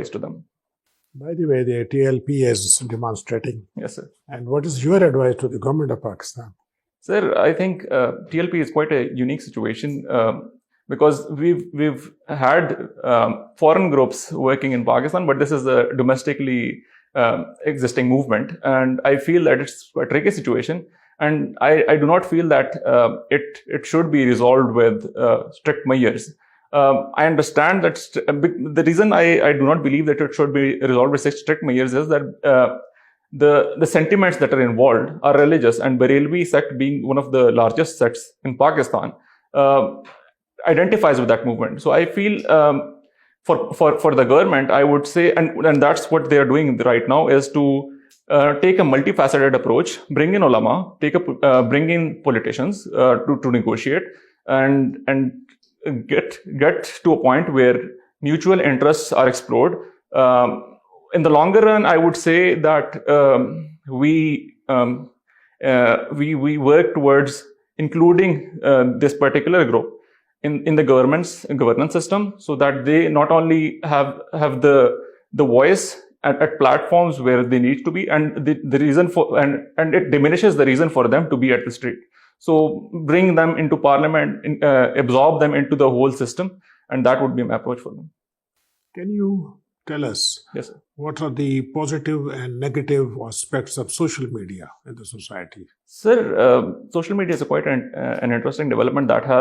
advice to them. By the way, the TLP is demonstrating. Yes, sir. And what is your advice to the government of Pakistan? Sir, I think TLP is quite a unique situation because we've had foreign groups working in Pakistan, but this is a domestically existing movement, and I feel that it's a tricky situation, and I do not feel that it should be resolved with strict measures. I understand that the reason I do not believe that it should be resolved with such strict measures is that the sentiments that are involved are religious, and Barielvi sect, being one of the largest sects in Pakistan, identifies with that movement. So I feel for the government, I would say, and that's what they are doing right now, is to take a multifaceted approach, bring in Allama, bring in politicians to negotiate, and get to a point where mutual interests are explored. In the longer run, I would say that we work towards including this particular group in the governance system, so that they not only have the voice at platforms where they need to be, and the reason for and it diminishes the reason for them to be at the street. So bring them into parliament, absorb them into the whole system, and that would be my approach for them. Can you tell us, yes, sir, what are the positive and negative aspects of social media in the society? Sir, social media is quite an interesting development that has